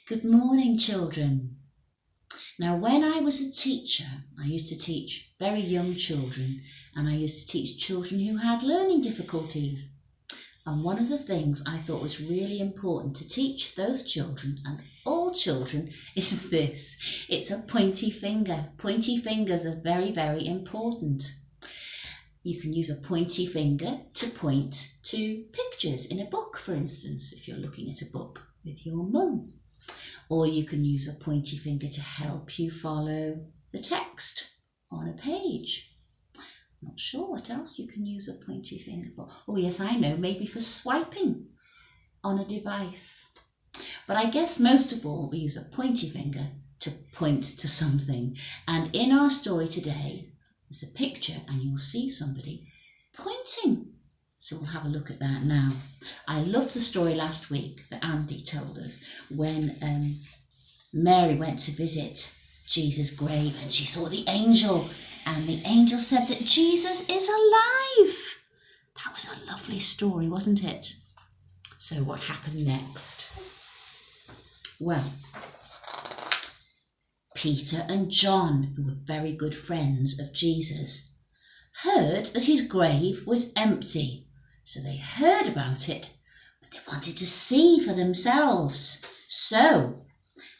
Good morning, children. Now, when I was a teacher, I used to teach very young children, and I used to teach children who had learning difficulties. And one of the things I thought was really important to teach those children, and all children, is this. It's a pointy finger. Pointy fingers are very, very important. You can use a pointy finger to point to pictures in a book, for instance, if you're looking at a book with your mum. Or you can use a pointy finger to help you follow the text on a page. I'm not sure what else you can use a pointy finger for. Oh yes, I know, maybe for swiping on a device. But I guess most of all we use a pointy finger to point to something. And in our story today, there's a picture and you'll see somebody pointing. So we'll have a look at that now. I loved the story last week that Andy told us when Mary went to visit Jesus' grave and she saw the angel, and the angel said that Jesus is alive. That was a lovely story, wasn't it? So what happened next? Well, Peter and John, who were very good friends of Jesus, heard that his grave was empty. So they heard about it, but they wanted to see for themselves. So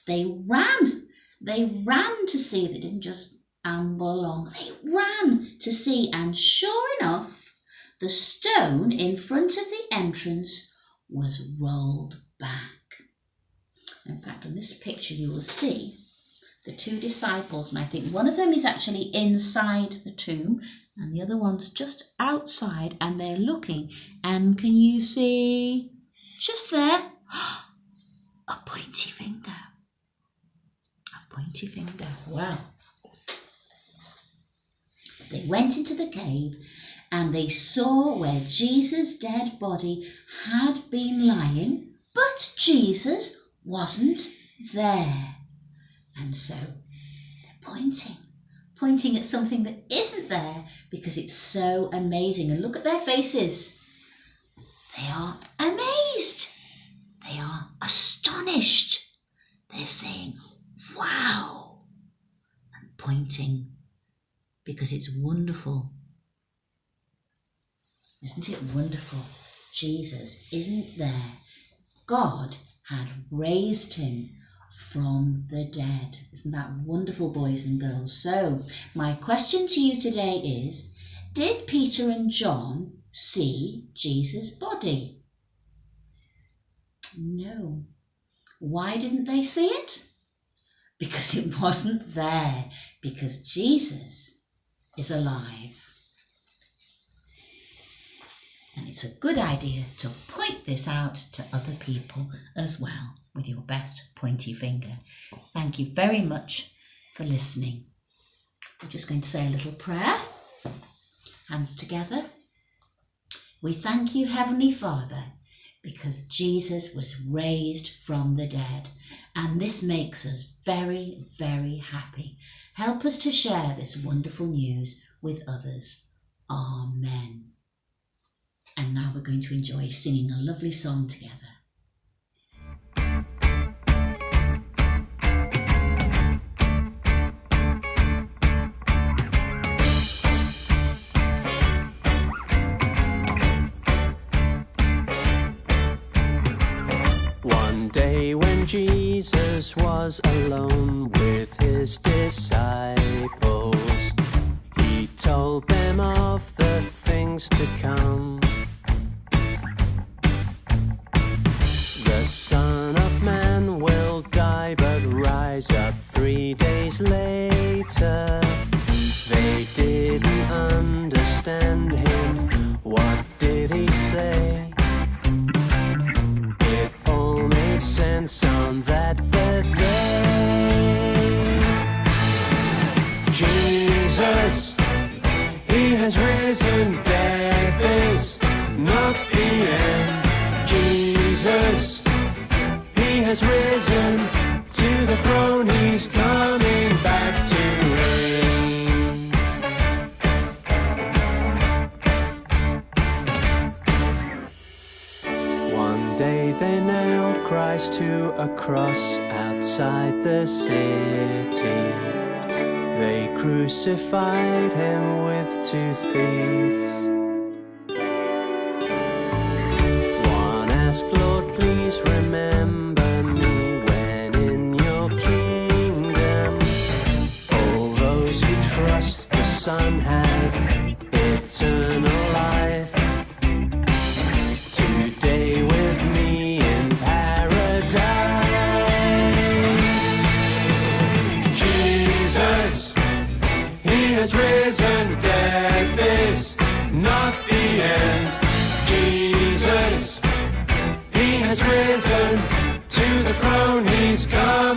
they ran. They ran to see. They didn't just amble along. They ran to see, and sure enough, the stone in front of the entrance was rolled back. In fact, on this picture you will see the two disciples, and I think one of them is actually inside the tomb and the other one's just outside, and they're looking. And can you see just there a pointy finger? A pointy finger. Wow. They went into the cave and they saw where Jesus' dead body had been lying, but Jesus wasn't there. And so they're pointing at something that isn't there because it's so amazing. And look at their faces. They are amazed. They are astonished. They're saying, wow, and pointing because it's wonderful. Isn't it wonderful? Jesus isn't there. God had raised him from the dead. Isn't that wonderful, boys and girls? So my question to you today is, did Peter and John see Jesus' body? No. Why didn't they see it? Because it wasn't there. Because Jesus is alive. And it's a good idea to point this out to other people as well with your best pointy finger. Thank you very much for listening. We're just going to say a little prayer. Hands together. We thank you, Heavenly Father, because Jesus was raised from the dead, and this makes us very, very happy. Help us to share this wonderful news with others. Amen. And now we're going to enjoy singing a lovely song together. One day when Jesus was alone with his disciples, he told them of the things to come. The Son of Man will die but rise up 3 days later. They didn't understand him. What did he say? It all made sense on that third day. Jesus, he has risen. Death is not the end. Jesus, he has risen to the throne. He's coming back to reign. One day day they nailed Christ to a cross outside the city. They crucified him with 2 thieves. One asked, Lord, please remember me when in your kingdom all those who trust the Son have eternal life. Today with me in paradise. Jesus, he has risen, death is not the end. Jesus, he has risen, to the throne he's come.